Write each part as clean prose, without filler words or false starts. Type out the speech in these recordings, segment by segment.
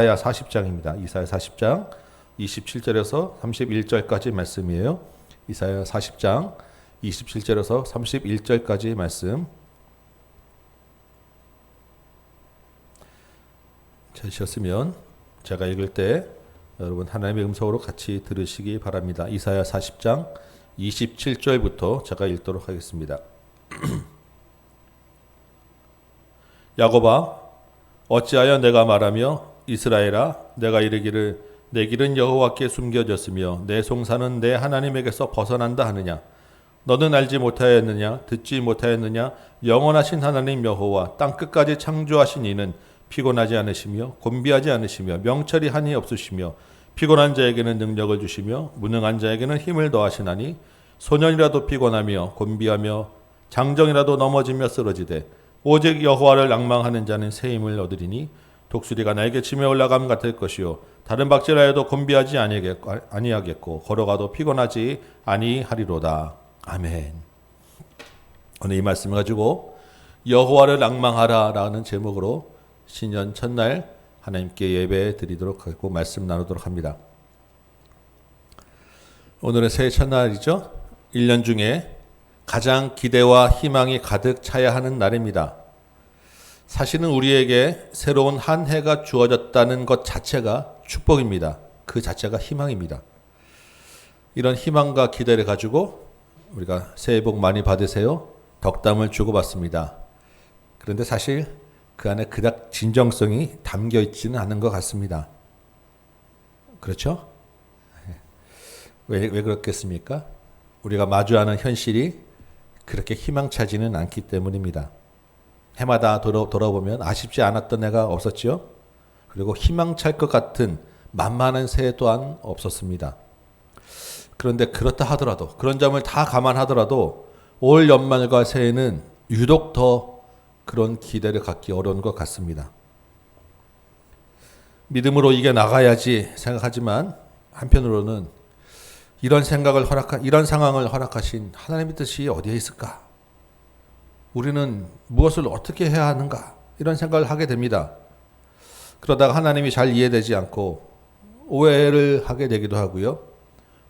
이사야 40장입니다. 이사야 40장 27절에서 31절까지 말씀이에요. 이사야 40장 27절에서 31절까지 말씀. 찾으셨으면 제가 읽을 때 여러분 하나님의 음성으로 같이 들으시기 바랍니다. 이사야 40장 27절부터 제가 읽도록 하겠습니다. 야곱아, 어찌하여 내가 말하며 이스라엘아, 내가 이르기를 내 길은 여호와께 숨겨졌으며 내 송사는 내 하나님에게서 벗어난다 하느냐? 너는 알지 못하였느냐? 듣지 못하였느냐? 영원하신 하나님 여호와 땅 끝까지 창조하신 이는 피곤하지 않으시며 곤비하지 않으시며 명철이 한이 없으시며 피곤한 자에게는 능력을 주시며 무능한 자에게는 힘을 더하시나니 소년이라도 피곤하며 곤비하며 장정이라도 넘어지며 쓰러지되 오직 여호와를 낭망하는 자는 새 힘을 얻으리니 독수리가 날개 치며 올라감 같을 것이요 다른 박질하여도 곤비하지 아니하겠고 걸어가도 피곤하지 아니하리로다. 아멘. 오늘 이 말씀을 가지고 여호와를 낭망하라 라는 제목으로 신년 첫날 하나님께 예배 드리도록 하고 말씀 나누도록 합니다. 오늘은 새해 첫날이죠. 1년 중에 가장 기대와 희망이 가득 차야 하는 날입니다. 사실은 우리에게 새로운 한 해가 주어졌다는 것 자체가 축복입니다. 그 자체가 희망입니다. 이런 희망과 기대를 가지고 우리가 새해 복 많이 받으세요. 덕담을 주고받습니다. 그런데 사실 그 안에 그닥 진정성이 담겨 있지는 않은 것 같습니다. 그렇죠? 왜 그렇겠습니까? 우리가 마주하는 현실이 그렇게 희망차지는 않기 때문입니다. 해마다 돌아보면 아쉽지 않았던 해가 없었죠. 그리고 희망찰 것 같은 만만한 새해 또한 없었습니다. 그런데 그렇다 하더라도 그런 점을 다 감안하더라도 올 연말과 새해는 유독 더 그런 기대를 갖기 어려운 것 같습니다. 믿음으로 이겨 나가야지 생각하지만 한편으로는 이런 상황을 허락하신 하나님의 뜻이 어디에 있을까? 우리는 무엇을 어떻게 해야 하는가? 이런 생각을 하게 됩니다. 그러다가 하나님이 잘 이해되지 않고 오해를 하게 되기도 하고요.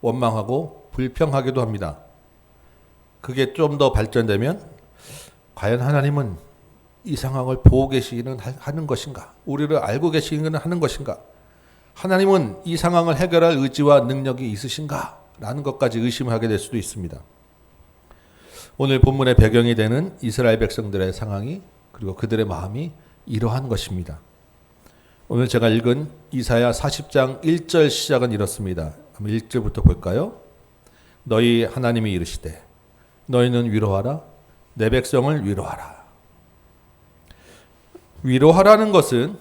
원망하고 불평하기도 합니다. 그게 좀 더 발전되면 과연 하나님은 이 상황을 보고 계시기는 하는 것인가? 우리를 알고 계시기는 하는 것인가? 하나님은 이 상황을 해결할 의지와 능력이 있으신가? 라는 것까지 의심을 하게 될 수도 있습니다. 오늘 본문의 배경이 되는 이스라엘 백성들의 상황이 그리고 그들의 마음이 이러한 것입니다. 오늘 제가 읽은 이사야 40장 1절 시작은 이렇습니다. 한번 1절부터 볼까요? 너희 하나님이 이르시되 너희는 위로하라 내 백성을 위로하라. 위로하라는 것은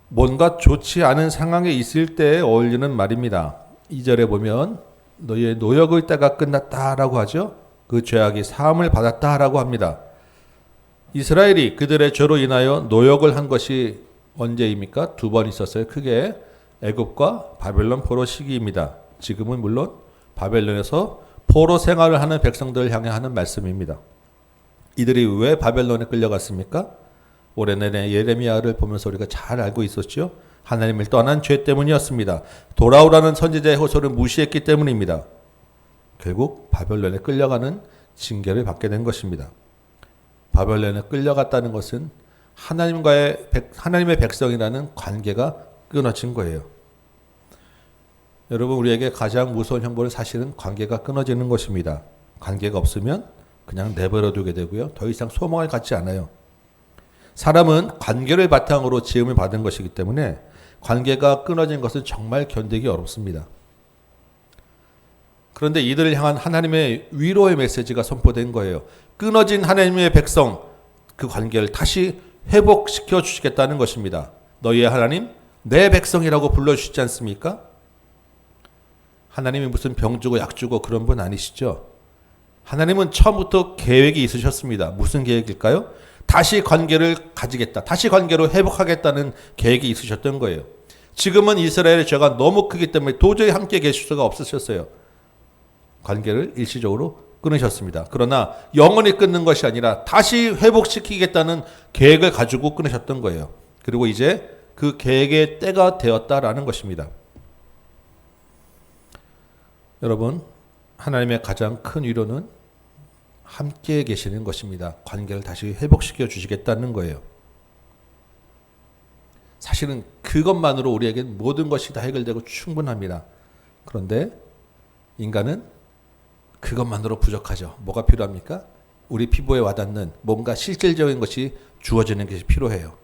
뭔가 좋지 않은 상황에 있을 때에 어울리는 말입니다. 2절에 보면 너희의 노역의 때가 끝났다라고 하죠. 그 죄악이 사함을 받았다라고 합니다. 이스라엘이 그들의 죄로 인하여 노역을 한 것이 언제입니까? 두 번 있었어요. 크게 애굽과 바벨론 포로 시기입니다. 지금은 물론 바벨론에서 포로 생활을 하는 백성들을 향해 하는 말씀입니다. 이들이 왜 바벨론에 끌려갔습니까? 올해 내내 예레미야를 보면서 우리가 잘 알고 있었죠. 하나님을 떠난 죄 때문이었습니다. 돌아오라는 선지자의 호소를 무시했기 때문입니다. 결국 바벨론에 끌려가는 징계를 받게 된 것입니다. 바벨론에 끌려갔다는 것은 하나님의 백성이라는 관계가 끊어진 거예요. 여러분, 우리에게 가장 무서운 형벌은 사실은 관계가 끊어지는 것입니다. 관계가 없으면 그냥 내버려 두게 되고요. 더 이상 소망을 갖지 않아요. 사람은 관계를 바탕으로 지음을 받은 것이기 때문에 관계가 끊어진 것은 정말 견디기 어렵습니다. 그런데 이들을 향한 하나님의 위로의 메시지가 선포된 거예요. 끊어진 하나님의 백성, 그 관계를 다시 회복시켜 주시겠다는 것입니다. 너희의 하나님, 내 백성이라고 불러주시지 않습니까? 하나님이 무슨 병 주고 약 주고 그런 분 아니시죠? 하나님은 처음부터 계획이 있으셨습니다. 무슨 계획일까요? 다시 관계를 가지겠다. 다시 관계로 회복하겠다는 계획이 있으셨던 거예요. 지금은 이스라엘의 죄가 너무 크기 때문에 도저히 함께 계실 수가 없으셨어요. 관계를 일시적으로 끊으셨습니다. 그러나 영원히 끊는 것이 아니라 다시 회복시키겠다는 계획을 가지고 끊으셨던 거예요. 그리고 이제 그 계획의 때가 되었다라는 것입니다. 여러분, 하나님의 가장 큰 위로는 함께 계시는 것입니다. 관계를 다시 회복시켜 주시겠다는 거예요. 사실은 그것만으로 우리에겐 모든 것이 다 해결되고 충분합니다. 그런데 인간은 그것만으로 부족하죠. 뭐가 필요합니까? 우리 피부에 와닿는 뭔가 실질적인 것이 주어지는 것이 필요해요.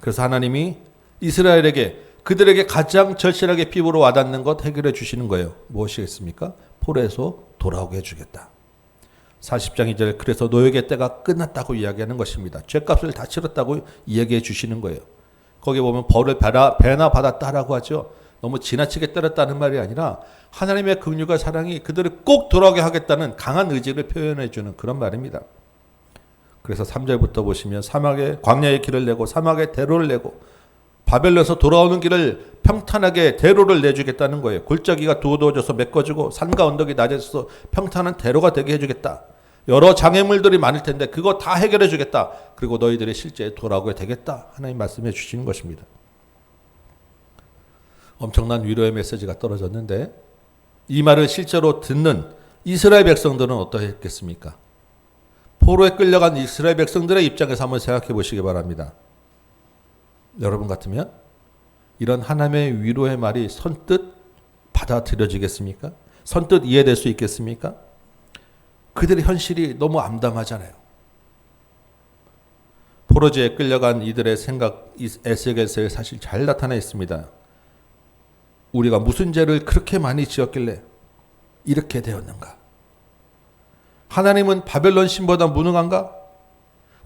그래서 하나님이 이스라엘에게 그들에게 가장 절실하게 피부로 와닿는 것 해결해 주시는 거예요. 무엇이겠습니까? 포로에서 돌아오게 해주겠다. 40장 2절 그래서 노역의 때가 끝났다고 이야기하는 것입니다. 죄값을 다 치렀다고 이야기해 주시는 거예요. 거기 보면 벌을 배나 받았다라고 하죠. 너무 지나치게 때렸다는 말이 아니라 하나님의 긍휼과 사랑이 그들을 꼭 돌아오게 하겠다는 강한 의지를 표현해 주는 그런 말입니다. 그래서 3절부터 보시면 사막에 광야의 길을 내고 사막에 대로를 내고 바벨론에서 돌아오는 길을 평탄하게 대로를 내주겠다는 거예요. 골짜기가 두어두어져서 메꿔지고 산과 언덕이 낮아져서 평탄한 대로가 되게 해주겠다. 여러 장애물들이 많을 텐데 그거 다 해결해 주겠다. 그리고 너희들이 실제 돌아오게 되겠다. 하나님 말씀해 주시는 것입니다. 엄청난 위로의 메시지가 떨어졌는데 이 말을 실제로 듣는 이스라엘 백성들은 어떠했겠습니까? 포로에 끌려간 이스라엘 백성들의 입장에서 한번 생각해 보시기 바랍니다. 여러분 같으면 이런 하나님의 위로의 말이 선뜻 받아들여지겠습니까? 선뜻 이해될 수 있겠습니까? 그들의 현실이 너무 암담하잖아요. 포로지에 끌려간 이들의 생각, 에스겔서에 사실 잘 나타나 있습니다. 우리가 무슨 죄를 그렇게 많이 지었길래 이렇게 되었는가? 하나님은 바벨론 신보다 무능한가?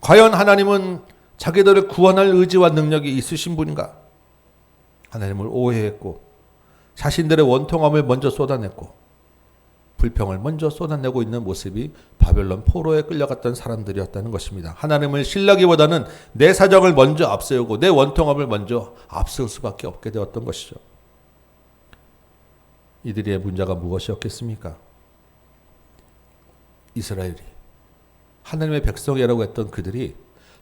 과연 하나님은 자기들을 구원할 의지와 능력이 있으신 분인가? 하나님을 오해했고 자신들의 원통함을 먼저 쏟아냈고 불평을 먼저 쏟아내고 있는 모습이 바벨론 포로에 끌려갔던 사람들이었다는 것입니다. 하나님을 신뢰하기보다는 내 사정을 먼저 앞세우고 내 원통함을 먼저 앞세울 수밖에 없게 되었던 것이죠. 이들의 문제가 무엇이었겠습니까? 이스라엘이 하나님의 백성이라고 했던 그들이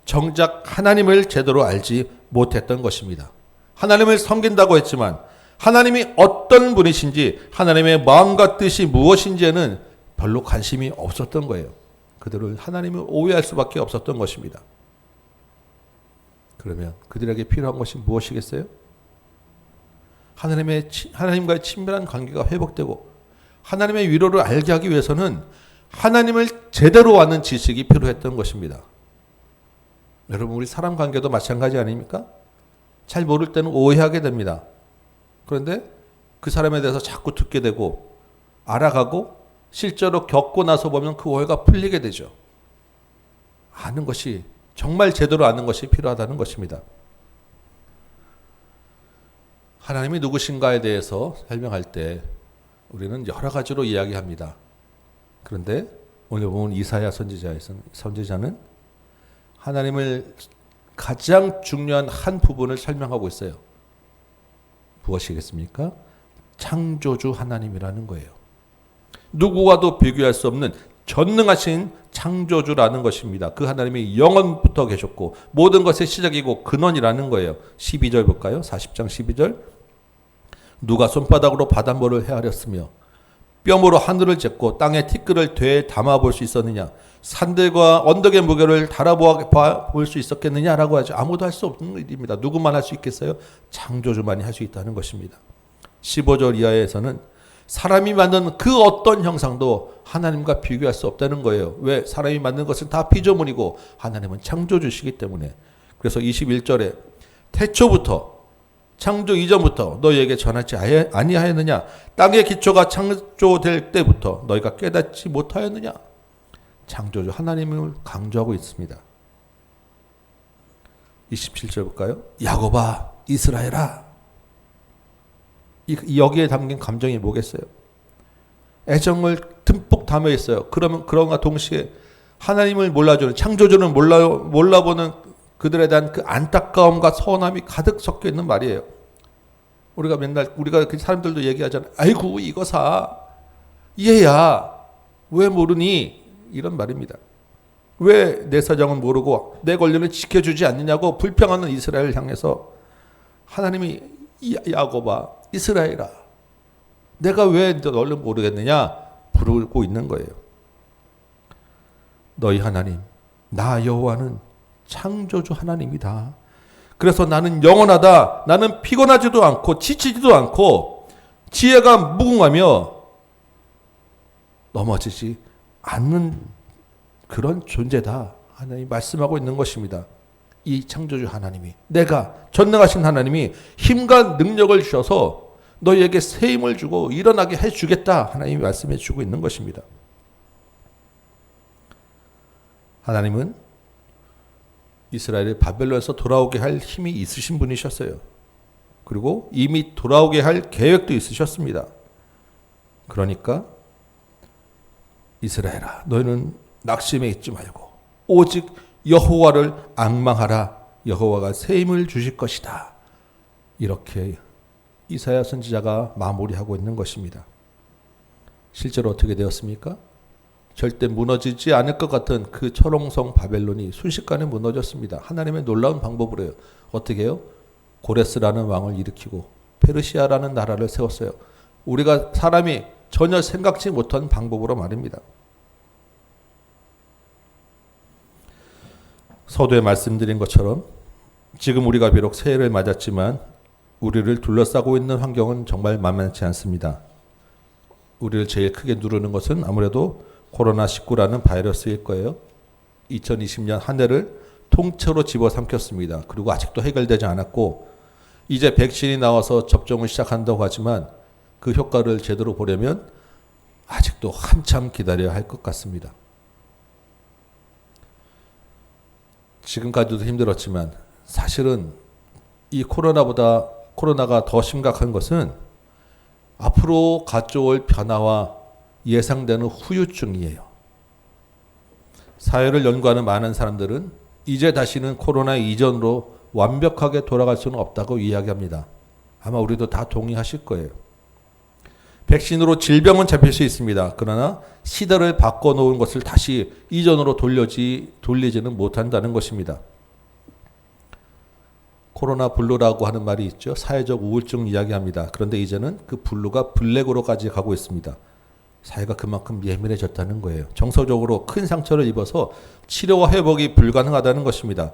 정작 하나님을 제대로 알지 못했던 것입니다. 하나님을 섬긴다고 했지만 하나님이 어떤 분이신지 하나님의 마음과 뜻이 무엇인지에는 별로 관심이 없었던 거예요. 그들을 하나님을 오해할 수밖에 없었던 것입니다. 그러면 그들에게 필요한 것이 무엇이겠어요? 하나님과의 친밀한 관계가 회복되고 하나님의 위로를 알게 하기 위해서는 하나님을 제대로 아는 지식이 필요했던 것입니다. 여러분, 우리 사람 관계도 마찬가지 아닙니까? 잘 모를 때는 오해하게 됩니다. 그런데 그 사람에 대해서 자꾸 듣게 되고 알아가고 실제로 겪고 나서 보면 그 오해가 풀리게 되죠. 아는 것이, 정말 제대로 아는 것이 필요하다는 것입니다. 하나님이 누구신가에 대해서 설명할 때 우리는 여러 가지로 이야기합니다. 그런데 오늘 보면 이사야 선지자는 하나님을 가장 중요한 한 부분을 설명하고 있어요. 무엇이겠습니까? 창조주 하나님이라는 거예요. 누구와도 비교할 수 없는 전능하신 창조주라는 것입니다. 그 하나님이 영원부터 계셨고 모든 것의 시작이고 근원이라는 거예요. 12절 볼까요? 40장 12절. 누가 손바닥으로 바닷물을 헤아렸으며 뼘으로 하늘을 쟀고 땅의 티끌을 되에 담아볼 수 있었느냐? 산들과 언덕의 무게를 달아볼 수 있었겠느냐라고 하죠. 아무도 할 수 없는 일입니다. 누구만 할 수 있겠어요? 창조주만이 할 수 있다는 것입니다. 15절 이하에서는 사람이 만든 그 어떤 형상도 하나님과 비교할 수 없다는 거예요. 왜? 사람이 만든 것은 다 피조물이고 하나님은 창조주시기 때문에. 그래서 21절에 태초부터 창조 이전부터 너희에게 전하지 아니하였느냐? 땅의 기초가 창조될 때부터 너희가 깨닫지 못하였느냐? 창조주 하나님을 강조하고 있습니다. 27절 볼까요? 야곱아, 이스라엘아. 여기에 담긴 감정이 뭐겠어요? 애정을 듬뿍 담아 있어요. 그러면 그런가 동시에 하나님을 몰라주는, 창조주를 몰라보는 그들에 대한 그 안타까움과 서운함이 가득 섞여 있는 말이에요. 우리가 그 사람들도 얘기하잖아요. 아이고 이거사 얘야 왜 모르니? 이런 말입니다. 왜 내 사정은 모르고 내 권리를 지켜주지 않느냐고 불평하는 이스라엘을 향해서 하나님이 야곱아, 이스라엘아, 내가 왜 너를 모르겠느냐 부르고 있는 거예요. 너희 하나님, 나 여호와는 창조주 하나님이다. 그래서 나는 영원하다. 나는 피곤하지도 않고 지치지도 않고 지혜가 무궁하며 넘어지지 않는 그런 존재다. 하나님이 말씀하고 있는 것입니다. 이 창조주 하나님이, 내가 전능하신 하나님이 힘과 능력을 주셔서 너희에게 새 힘을 주고 일어나게 해주겠다. 하나님이 말씀해 주고 있는 것입니다. 하나님은 이스라엘이 바벨론에서 돌아오게 할 힘이 있으신 분이셨어요. 그리고 이미 돌아오게 할 계획도 있으셨습니다. 그러니까 이스라엘아, 너희는 낙심에 있지 말고 오직 여호와를 앙망하라. 여호와가 새 힘을 주실 것이다. 이렇게 이사야 선지자가 마무리하고 있는 것입니다. 실제로 어떻게 되었습니까? 절대 무너지지 않을 것 같은 그 철옹성 바벨론이 순식간에 무너졌습니다. 하나님의 놀라운 방법으로 해요. 어떻게 해요? 고레스라는 왕을 일으키고 페르시아라는 나라를 세웠어요. 우리가 사람이 전혀 생각지 못한 방법으로 말입니다. 서두에 말씀드린 것처럼 지금 우리가 비록 새해를 맞았지만 우리를 둘러싸고 있는 환경은 정말 만만치 않습니다. 우리를 제일 크게 누르는 것은 아무래도 코로나19라는 바이러스일 거예요. 2020년 한 해를 통째로 집어삼켰습니다. 그리고 아직도 해결되지 않았고 이제 백신이 나와서 접종을 시작한다고 하지만 그 효과를 제대로 보려면 아직도 한참 기다려야 할 것 같습니다. 지금까지도 힘들었지만 사실은 이 코로나가 더 심각한 것은 앞으로 가져올 변화와 예상되는 후유증이에요. 사회를 연구하는 많은 사람들은 이제 다시는 코로나 이전으로 완벽하게 돌아갈 수는 없다고 이야기합니다. 아마 우리도 다 동의하실 거예요. 백신으로 질병은 잡힐 수 있습니다. 그러나 시대를 바꿔놓은 것을 다시 이전으로 돌리지는 못한다는 것입니다. 코로나 블루라고 하는 말이 있죠. 사회적 우울증 이야기합니다. 그런데 이제는 그 블루가 블랙으로까지 가고 있습니다. 사회가 그만큼 예민해졌다는 거예요. 정서적으로 큰 상처를 입어서 치료와 회복이 불가능하다는 것입니다.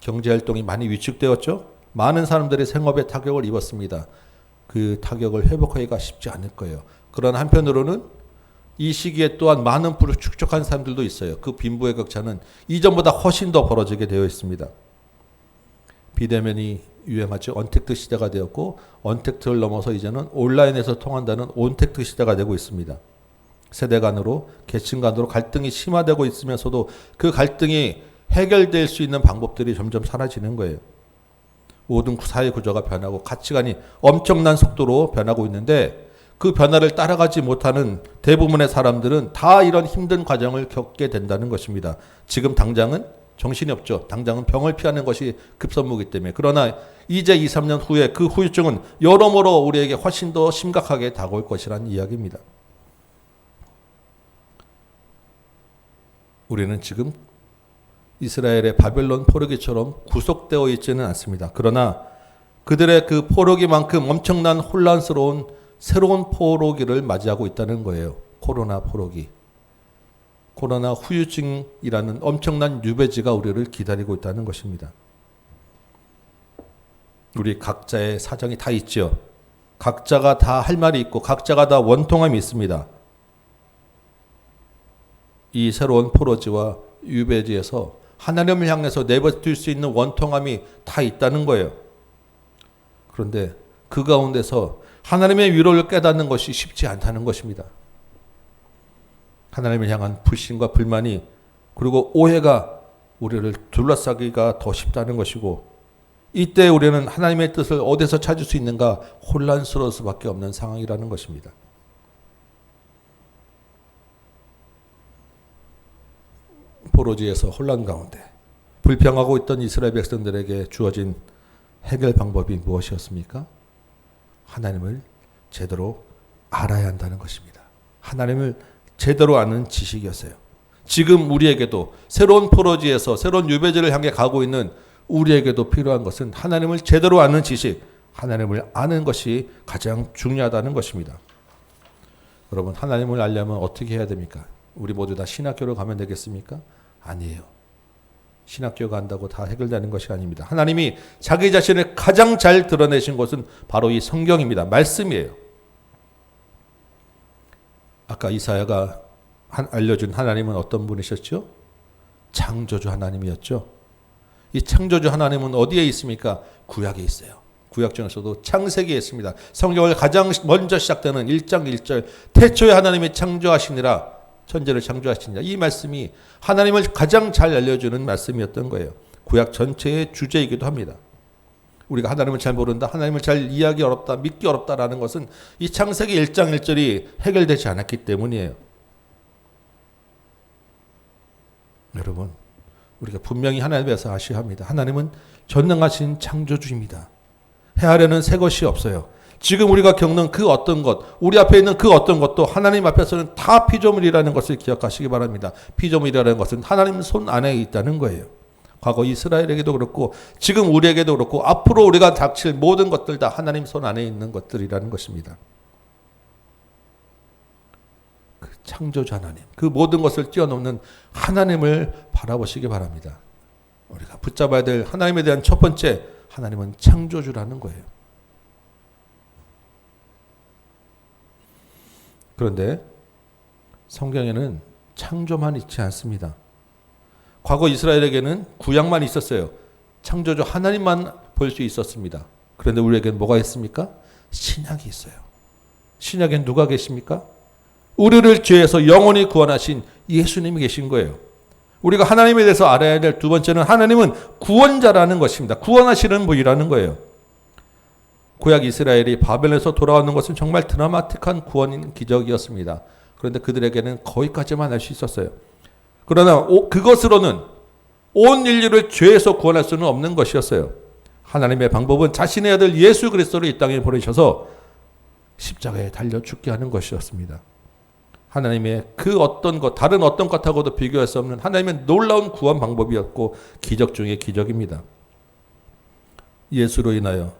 경제활동이 많이 위축되었죠. 많은 사람들이 생업에 타격을 입었습니다. 그 타격을 회복하기가 쉽지 않을 거예요. 그러나 한편으로는 이 시기에 또한 많은 불을 축적한 사람들도 있어요. 그 빈부의 격차는 이전보다 훨씬 더 벌어지게 되어 있습니다. 비대면이 유행하죠. 언택트 시대가 되었고 언택트를 넘어서 이제는 온라인에서 통한다는 온택트 시대가 되고 있습니다. 세대 간으로 계층 간으로 갈등이 심화되고 있으면서도 그 갈등이 해결될 수 있는 방법들이 점점 사라지는 거예요. 모든 사회 구조가 변하고 가치관이 엄청난 속도로 변하고 있는데 그 변화를 따라가지 못하는 대부분의 사람들은 다 이런 힘든 과정을 겪게 된다는 것입니다. 지금 당장은 정신이 없죠. 당장은 병을 피하는 것이 급선무기 때문에. 그러나 이제 2, 3년 후에 그 후유증은 여러모로 우리에게 훨씬 더 심각하게 다가올 것이라는 이야기입니다. 우리는 지금 이스라엘의 바벨론 포로기처럼 구속되어 있지는 않습니다. 그러나 그들의 그 포로기만큼 엄청난 혼란스러운 새로운 포로기를 맞이하고 있다는 거예요. 코로나 포로기. 코로나 후유증이라는 엄청난 유배지가 우리를 기다리고 있다는 것입니다. 우리 각자의 사정이 다 있죠. 각자가 다 할 말이 있고 각자가 다 원통함이 있습니다. 이 새로운 포로지와 유배지에서 하나님을 향해서 내버릴 수 있는 원통함이 다 있다는 거예요. 그런데 그 가운데서 하나님의 위로를 깨닫는 것이 쉽지 않다는 것입니다. 하나님을 향한 불신과 불만이 그리고 오해가 우리를 둘러싸기가 더 쉽다는 것이고 이때 우리는 하나님의 뜻을 어디서 찾을 수 있는가 혼란스러울 수밖에 없는 상황이라는 것입니다. 포로지에서 혼란 가운데 불평하고 있던 이스라엘 백성들에게 주어진 해결 방법이 무엇이었습니까? 하나님을 제대로 알아야 한다는 것입니다. 하나님을 제대로 아는 지식이었어요. 지금 우리에게도 새로운 포로지에서 새로운 유배지를 향해 가고 있는 우리에게도 필요한 것은 하나님을 제대로 아는 지식, 하나님을 아는 것이 가장 중요하다는 것입니다. 여러분, 하나님을 알려면 어떻게 해야 됩니까? 우리 모두 다 신학교로 가면 되겠습니까? 아니에요. 신학교 간다고 다 해결되는 것이 아닙니다. 하나님이 자기 자신을 가장 잘 드러내신 것은 바로 이 성경입니다. 말씀이에요. 아까 이사야가 알려준 하나님은 어떤 분이셨죠? 창조주 하나님이었죠. 이 창조주 하나님은 어디에 있습니까? 구약에 있어요. 구약 중에서도 창세기에 있습니다. 성경을 가장 먼저 시작되는 1장 1절 태초에 하나님이 창조하시니라, 천지를 창조하시니라, 이 말씀이 하나님을 가장 잘 알려주는 말씀이었던 거예요. 구약 전체의 주제이기도 합니다. 우리가 하나님을 잘 모른다, 하나님을 잘 이해하기 어렵다, 믿기 어렵다라는 것은 이 창세기 1장 1절이 해결되지 않았기 때문이에요. 여러분, 우리가 분명히 하나님에 대해서 아셔야 합니다. 하나님은 전능하신 창조주입니다. 헤아려는 새 것이 없어요. 지금 우리가 겪는 그 어떤 것, 우리 앞에 있는 그 어떤 것도 하나님 앞에서는 다 피조물이라는 것을 기억하시기 바랍니다. 피조물이라는 것은 하나님 손 안에 있다는 거예요. 과거 이스라엘에게도 그렇고 지금 우리에게도 그렇고 앞으로 우리가 닥칠 모든 것들 다 하나님 손 안에 있는 것들이라는 것입니다. 그 창조주 하나님, 그 모든 것을 뛰어넘는 하나님을 바라보시기 바랍니다. 우리가 붙잡아야 될 하나님에 대한 첫 번째, 하나님은 창조주라는 거예요. 그런데 성경에는 창조만 있지 않습니다. 과거 이스라엘에게는 구약만 있었어요. 창조주 하나님만 볼 수 있었습니다. 그런데 우리에게는 뭐가 있습니까? 신약이 있어요. 신약엔 누가 계십니까? 우리를 죄에서 영원히 구원하신 예수님이 계신 거예요. 우리가 하나님에 대해서 알아야 될 두 번째는 하나님은 구원자라는 것입니다. 구원하시는 분이라는 거예요. 구약 이스라엘이 바벨에서 돌아오는 것은 정말 드라마틱한 구원 기적이었습니다. 그런데 그들에게는 거기까지만 알 수 있었어요. 그러나 그것으로는 온 인류를 죄에서 구원할 수는 없는 것이었어요. 하나님의 방법은 자신의 아들 예수 그리스도를 이 땅에 보내셔서 십자가에 달려 죽게 하는 것이었습니다. 하나님의 그 어떤 것, 다른 어떤 것하고도 비교할 수 없는 하나님의 놀라운 구원 방법이었고 기적 중의 기적입니다. 예수로 인하여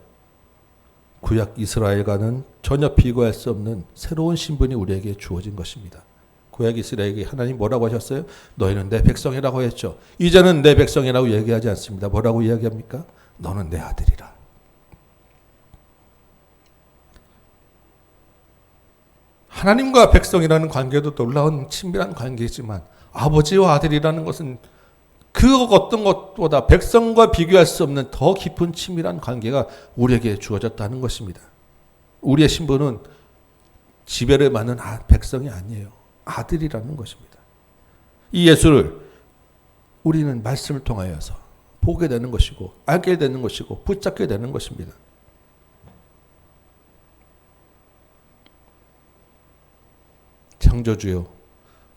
구약 이스라엘과는 전혀 비교할 수 없는 새로운 신분이 우리에게 주어진 것입니다. 구약 이스라엘에게 하나님 뭐라고 하셨어요? 너희는 내 백성이라고 했죠. 이제는 내 백성이라고 얘기하지 않습니다. 뭐라고 이야기합니까? 너는 내 아들이라. 하나님과 백성이라는 관계도 놀라운 친밀한 관계이지만 아버지와 아들이라는 것은 그 어떤 것보다 백성과 비교할 수 없는 더 깊은 친밀한 관계가 우리에게 주어졌다는 것입니다. 우리의 신분은 지배를 받는 백성이 아니에요. 아들이라는 것입니다. 이 예수를 우리는 말씀을 통하여서 보게 되는 것이고 알게 되는 것이고 붙잡게 되는 것입니다. 창조주요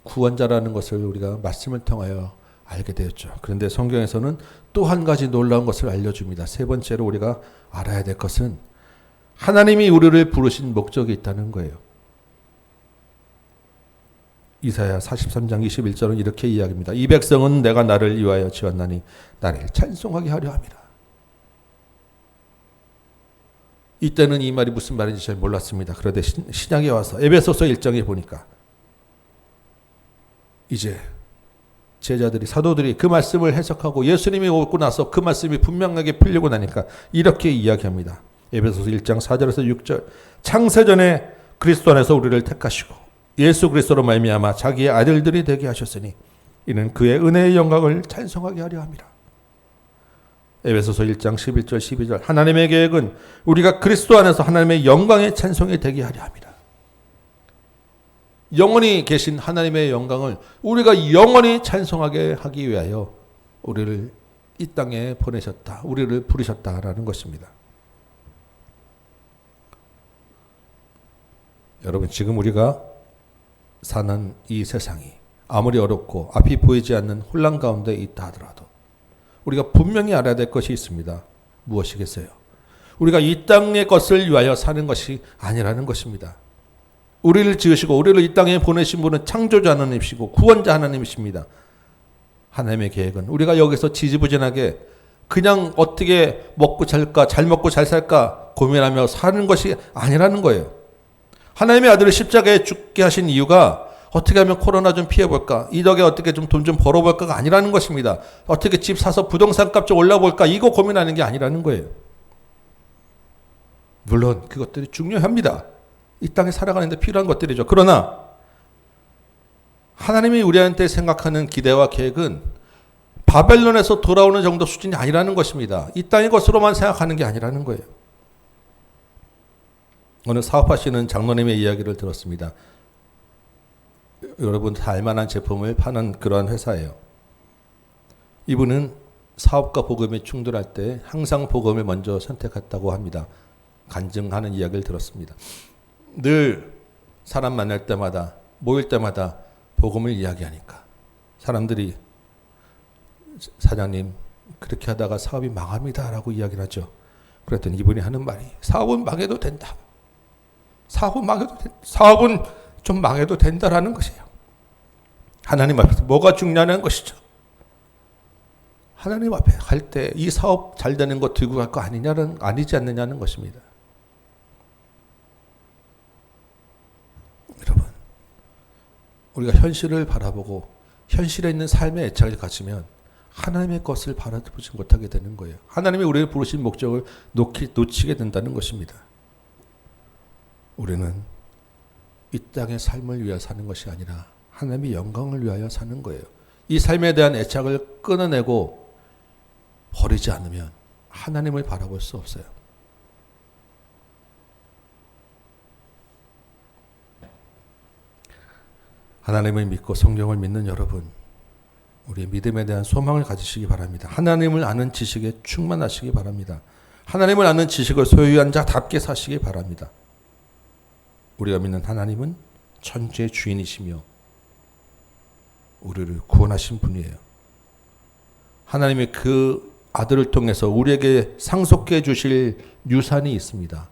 구원자라는 것을 우리가 말씀을 통하여 알게 되었죠. 그런데 성경에서는 또 한 가지 놀라운 것을 알려줍니다. 세 번째로 우리가 알아야 될 것은 하나님이 우리를 부르신 목적이 있다는 거예요. 이사야 43장 21절은 이렇게 이야기합니다. 이 백성은 내가 나를 위하여 지었나니 나를 찬송하게 하려 함이라. 이때는 이 말이 무슨 말인지 잘 몰랐습니다. 그런데 신약에 와서 에베소서 1장에 보니까 이제 제자들이 사도들이 그 말씀을 해석하고 예수님이 오고 나서 그 말씀이 분명하게 풀리고 나니까 이렇게 이야기합니다. 에베소서 1장 4절에서 6절 창세전에 그리스도 안에서 우리를 택하시고 예수 그리스도로 말미암아 자기의 아들들이 되게 하셨으니 이는 그의 은혜의 영광을 찬송하게 하려 함이라. 에베소서 1장 11절 12절 하나님의 계획은 우리가 그리스도 안에서 하나님의 영광의 찬송이 되게 하려 함이라. 영원히 계신 하나님의 영광을 우리가 영원히 찬송하게 하기 위하여 우리를 이 땅에 보내셨다. 우리를 부르셨다라는 것입니다. 여러분, 지금 우리가 사는 이 세상이 아무리 어렵고 앞이 보이지 않는 혼란 가운데 있다 하더라도 우리가 분명히 알아야 될 것이 있습니다. 무엇이겠어요? 우리가 이 땅의 것을 위하여 사는 것이 아니라는 것입니다. 우리를 지으시고 우리를 이 땅에 보내신 분은 창조자 하나님이시고 구원자 하나님이십니다. 하나님의 계획은 우리가 여기서 지지부진하게 그냥 어떻게 먹고 살까, 잘 먹고 잘 살까 고민하며 사는 것이 아니라는 거예요. 하나님의 아들을 십자가에 죽게 하신 이유가 어떻게 하면 코로나 좀 피해볼까, 이 덕에 어떻게 좀 돈 좀 벌어볼까가 아니라는 것입니다. 어떻게 집 사서 부동산 값 좀 올라볼까, 이거 고민하는 게 아니라는 거예요. 물론 그것들이 중요합니다. 이 땅에 살아가는 데 필요한 것들이죠. 그러나 하나님이 우리한테 생각하는 기대와 계획은 바벨론에서 돌아오는 정도 수준이 아니라는 것입니다. 이 땅의 것으로만 생각하는 게 아니라는 거예요. 오늘 사업하시는 장로님의 이야기를 들었습니다. 여러분 다 알만한 제품을 파는 그러한 회사예요. 이분은 사업과 복음이 충돌할 때 항상 복음을 먼저 선택했다고 합니다. 간증하는 이야기를 들었습니다. 늘 사람 만날 때마다, 모일 때마다 복음을 이야기하니까 사람들이 사장님 그렇게 하다가 사업이 망합니다 라고 이야기를 하죠. 그랬더니 이분이 하는 말이 사업은 망해도 된다. 사업은 좀 망해도 된다라는 것이에요. 하나님 앞에서 뭐가 중요한 것이죠. 하나님 앞에 갈 때 이 사업 잘 되는 거 들고 갈 거 아니지 않느냐는 것입니다. 여러분, 우리가 현실을 바라보고 현실에 있는 삶의 애착을 가지면 하나님의 것을 바라보지 못하게 되는 거예요. 하나님이 우리를 부르신 목적을 놓치게 된다는 것입니다. 우리는 이 땅의 삶을 위하여 사는 것이 아니라 하나님의 영광을 위하여 사는 거예요. 이 삶에 대한 애착을 끊어내고 버리지 않으면 하나님을 바라볼 수 없어요. 하나님을 믿고 성경을 믿는 여러분, 우리의 믿음에 대한 소망을 가지시기 바랍니다. 하나님을 아는 지식에 충만하시기 바랍니다. 하나님을 아는 지식을 소유한 자답게 사시기 바랍니다. 우리가 믿는 하나님은 천지의 주인이시며 우리를 구원하신 분이에요. 하나님이 그 아들을 통해서 우리에게 상속해 주실 유산이 있습니다.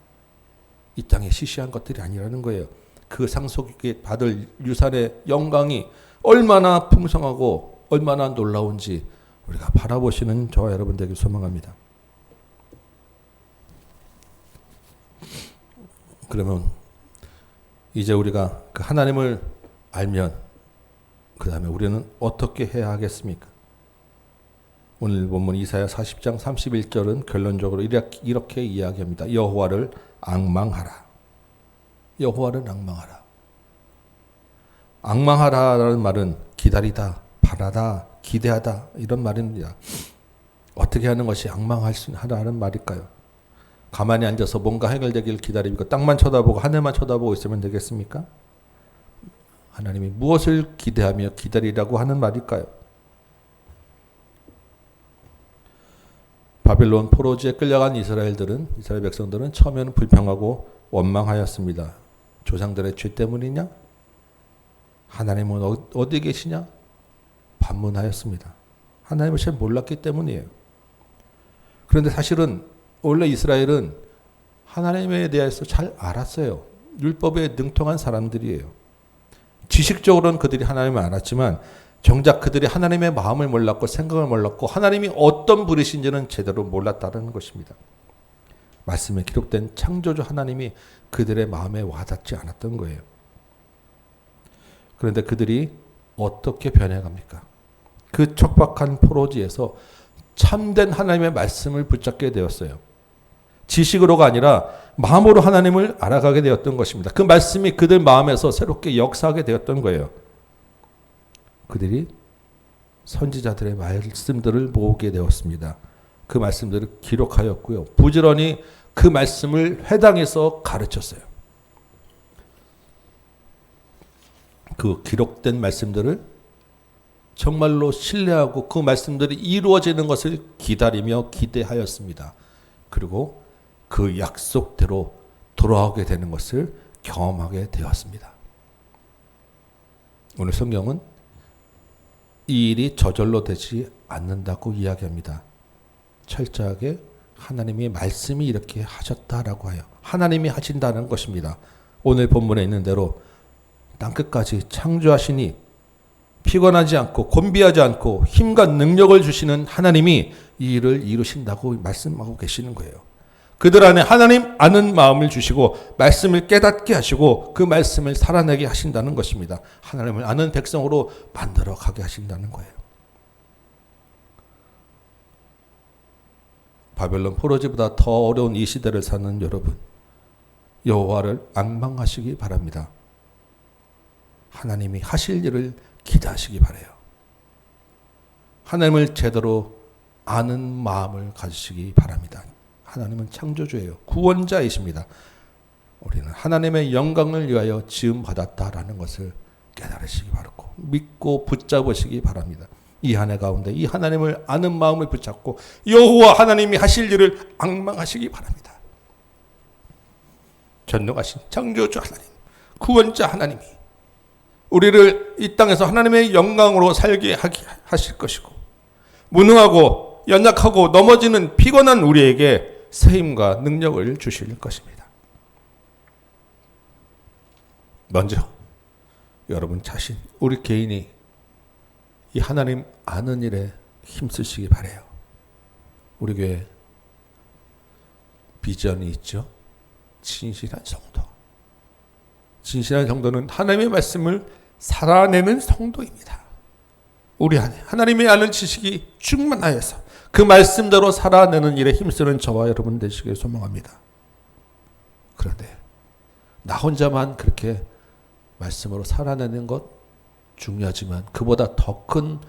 이 땅에 시시한 것들이 아니라는 거예요. 그 상속에 받을 유산의 영광이 얼마나 풍성하고 얼마나 놀라운지 우리가 바라보시는 저와 여러분 되길 소망합니다. 그러면 이제 우리가 그 하나님을 알면 그 다음에 우리는 어떻게 해야 하겠습니까? 오늘 본문 이사야 40장 31절은 결론적으로 이렇게 이야기합니다. 여호와를 앙망하라. 여호와를 앙망하라. 앙망하라라는 말은 기다리다, 바라다, 기대하다 이런 말입니다. 어떻게 하는 것이 앙망하라는 말일까요? 가만히 앉아서 뭔가 해결되기를 기다리고 땅만 쳐다보고 하늘만 쳐다보고 있으면 되겠습니까? 하나님이 무엇을 기대하며 기다리라고 하는 말일까요? 바빌론 포로지에 끌려간 이스라엘 백성들은 처음에는 불평하고 원망하였습니다. 조상들의 죄 때문이냐? 하나님은 어디 계시냐? 반문하였습니다. 하나님을 잘 몰랐기 때문이에요. 그런데 사실은 원래 이스라엘은 하나님에 대해서 잘 알았어요. 율법에 능통한 사람들이에요. 지식적으로는 그들이 하나님을 알았지만 정작 그들이 하나님의 마음을 몰랐고 생각을 몰랐고 하나님이 어떤 분이신지는 제대로 몰랐다는 것입니다. 말씀에 기록된 창조주 하나님이 그들의 마음에 와닿지 않았던 거예요. 그런데 그들이 어떻게 변해갑니까? 그 척박한 포로지에서 참된 하나님의 말씀을 붙잡게 되었어요. 지식으로가 아니라 마음으로 하나님을 알아가게 되었던 것입니다. 그 말씀이 그들 마음에서 새롭게 역사하게 되었던 거예요. 그들이 선지자들의 말씀들을 모으게 되었습니다. 그 말씀들을 기록하였고요. 부지런히 그 말씀을 회당에서 가르쳤어요. 그 기록된 말씀들을 정말로 신뢰하고 그 말씀들이 이루어지는 것을 기다리며 기대하였습니다. 그리고 그 약속대로 돌아오게 되는 것을 경험하게 되었습니다. 오늘 성경은 이 일이 저절로 되지 않는다고 이야기합니다. 철저하게 하나님의 말씀이 이렇게 하셨다라고 해요. 하나님이 하신다는 것입니다. 오늘 본문에 있는 대로 땅끝까지 창조하시니 피곤하지 않고 곤비하지 않고 힘과 능력을 주시는 하나님이 이 일을 이루신다고 말씀하고 계시는 거예요. 그들 안에 하나님 아는 마음을 주시고 말씀을 깨닫게 하시고 그 말씀을 살아내게 하신다는 것입니다. 하나님을 아는 백성으로 만들어 가게 하신다는 거예요. 바벨론 포로지보다 더 어려운 이 시대를 사는 여러분, 여호와를 앙망하시기 바랍니다. 하나님이 하실 일을 기대하시기 바라요. 하나님을 제대로 아는 마음을 가지시기 바랍니다. 하나님은 창조주예요. 구원자이십니다. 우리는 하나님의 영광을 위하여 지음 받았다라는 것을 깨달으시기 바라고 믿고 붙잡으시기 바랍니다. 이 한 해 가운데 이 하나님을 아는 마음을 붙잡고 여호와 하나님이 하실 일을 앙망하시기 바랍니다. 전능하신 창조주 하나님, 구원자 하나님이 우리를 이 땅에서 하나님의 영광으로 살게 하실 것이고, 무능하고 연약하고 넘어지는 피곤한 우리에게 새 힘과 능력을 주실 것입니다. 먼저 여러분 자신, 우리 개인이 이 하나님 아는 일에 힘쓰시기 바라요. 우리 교회 비전이 있죠. 진실한 성도. 진실한 성도는 하나님의 말씀을 살아내는 성도입니다. 우리 안에 하나님의 아는 지식이 충만하여서 그 말씀대로 살아내는 일에 힘쓰는 저와 여러분 되시길 소망합니다. 그런데 나 혼자만 그렇게 말씀으로 살아내는 것 중요하지만 그보다 더 큰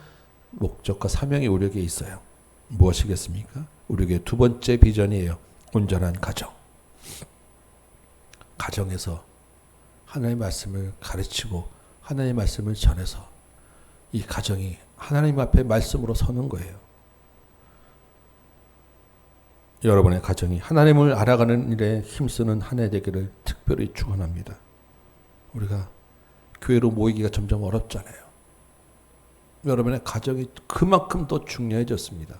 목적과 사명이 우리에게 있어요. 무엇이겠습니까? 우리에게 두 번째 비전이에요. 온전한 가정. 가정에서 하나님의 말씀을 가르치고 하나님의 말씀을 전해서 이 가정이 하나님 앞에 말씀으로 서는 거예요. 여러분의 가정이 하나님을 알아가는 일에 힘쓰는 한 해 되기를 특별히 축원합니다. 우리가 교회로 모이기가 점점 어렵잖아요. 여러분의 가정이 그만큼 더 중요해졌습니다.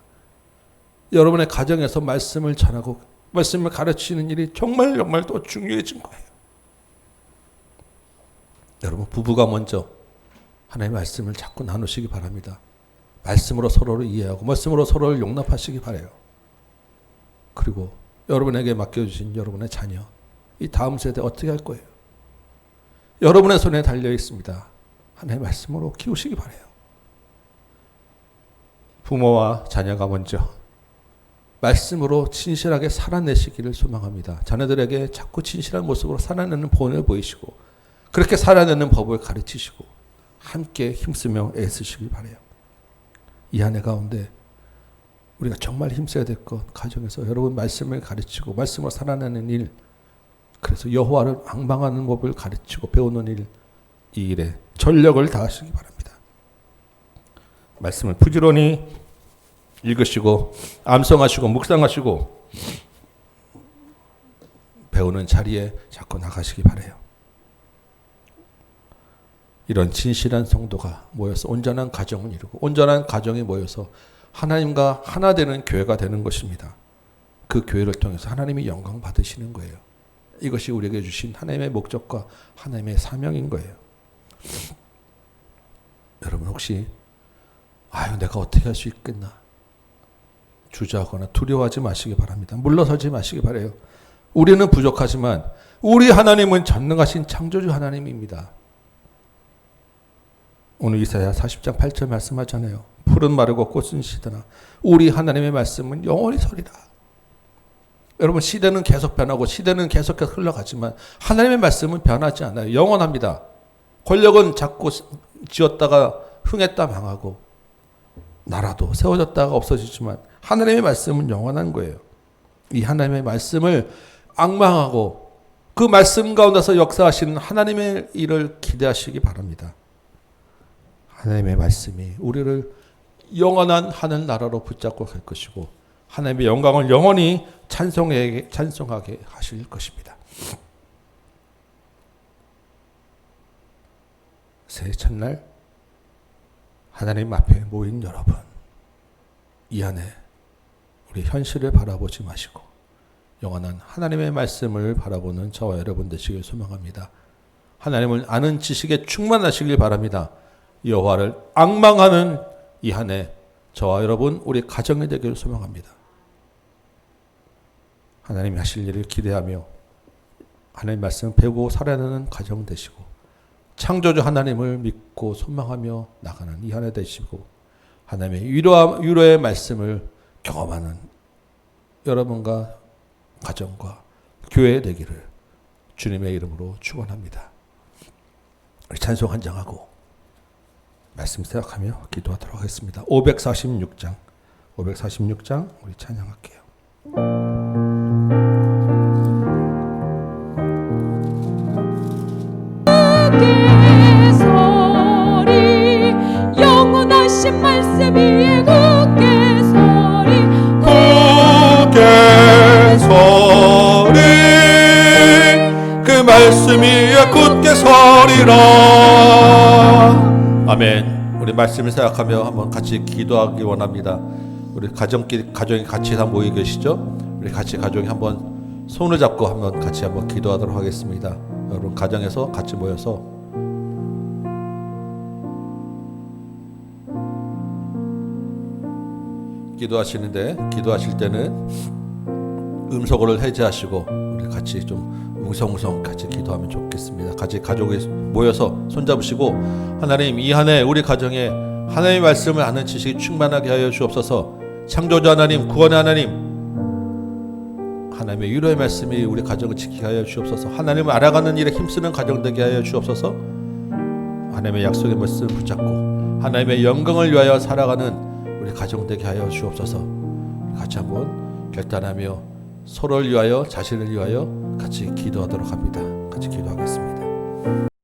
여러분의 가정에서 말씀을 전하고 말씀을 가르치는 일이 정말 더 중요해진 거예요. 여러분 부부가 먼저 하나님의 말씀을 자꾸 나누시기 바랍니다. 말씀으로 서로를 이해하고 말씀으로 서로를 용납하시기 바라요. 그리고 여러분에게 맡겨주신 여러분의 자녀, 이 다음 세대 어떻게 할 거예요? 여러분의 손에 달려 있습니다. 하나님의 말씀으로 키우시기 바라요. 부모와 자녀가 먼저 말씀으로 진실하게 살아내시기를 소망합니다. 자녀들에게 자꾸 진실한 모습으로 살아내는 본을 보이시고 그렇게 살아내는 법을 가르치시고 함께 힘쓰며 애쓰시길 바라요. 이 한 해 가운데 우리가 정말 힘써야 될 것, 가정에서 여러분 말씀을 가르치고 말씀으로 살아내는 일, 그래서 여호와를 앙망하는 법을 가르치고 배우는 일, 이 일에 전력을 다하시기 바랍니다. 말씀을 부지런히 읽으시고 암송하시고 묵상하시고 배우는 자리에 자꾸 나가시기 바라요. 이런 진실한 성도가 모여서 온전한 가정을 이루고 온전한 가정이 모여서 하나님과 하나 되는 교회가 되는 것입니다. 그 교회를 통해서 하나님이 영광 받으시는 거예요. 이것이 우리에게 주신 하나님의 목적과 하나님의 사명인 거예요. 여러분 혹시 내가 어떻게 할 수 있겠나 주저하거나 두려워하지 마시기 바랍니다. 물러서지 마시기 바라요. 우리는 부족하지만 우리 하나님은 전능하신 창조주 하나님입니다. 오늘 이사야 40장 8절 말씀하잖아요. 풀은 마르고 꽃은 시드나 우리 하나님의 말씀은 영원히 서리라. 여러분 시대는 계속 변하고 시대는 계속해서 흘러가지만 하나님의 말씀은 변하지 않아요. 영원합니다. 권력은 자꾸 지었다가 흥했다 망하고 나라도 세워졌다가 없어지지만 하나님의 말씀은 영원한 거예요. 이 하나님의 말씀을 앙망하고 그 말씀 가운데서 역사하시는 하나님의 일을 기대하시기 바랍니다. 하나님의 말씀이 우리를 영원한 하늘나라로 붙잡고 갈 것이고 하나님의 영광을 영원히 찬송하게 하실 것입니다. 새해 첫날 하나님 앞에 모인 여러분, 이 안에 우리 현실을 바라보지 마시고 영원한 하나님의 말씀을 바라보는 저와 여러분 되시길 소망합니다. 하나님을 아는 지식에 충만하시길 바랍니다. 여호와를 앙망하는 이 한 해 저와 여러분 우리 가정이 되기를 소망합니다. 하나님이 하실 일을 기대하며 하나님 말씀을 배우고 살아내는 가정 되시고 창조주 하나님을 믿고 소망하며 나가는 이 한 해 되시고 하나님의 위로의 말씀을 경험하는 여러분과 가정과 교회 되기를 주님의 이름으로 축원합니다. 우리 찬송 한장하고 말씀 생각하며 기도하도록 하겠습니다. 546장 우리 찬양할게요. 굳게 서리 영원하신 말씀 위에 굳게 서리 그 말씀 위에 굳게 서리라. 아멘. 우리 말씀을 생각하며 한번 같이 기도하기 원합니다. 우리 가정이 같이 다 모여 계시죠? 우리 같이 가정이 한번 손을 잡고 한번 같이 한번 기도하도록 하겠습니다. 여러분 가정에서 같이 모여서 기도하실 때는 음소거를 해제하시고 우리 같이 좀 웅성웅성 같이 기도하면 좋겠습니다. 같이 가족이 모여서 손잡으시고 하나님 이 한 해 우리 가정에 하나님의 말씀을 아는 지식이 충만하게 하여 주옵소서. 창조주 하나님, 구원의 하나님, 하나님의 위로의 말씀이 우리 가정을 지키게 하여 주옵소서. 하나님을 알아가는 일에 힘쓰는 가정 되게 하여 주옵소서. 하나님의 약속의 말씀을 붙잡고 하나님의 영광을 위하여 살아가는 우리 가정 되게 하여 주옵소서. 같이 한번 결단하며 서로를 위하여 자신을 위하여 같이 기도하도록 합니다. 같이 기도하겠습니다.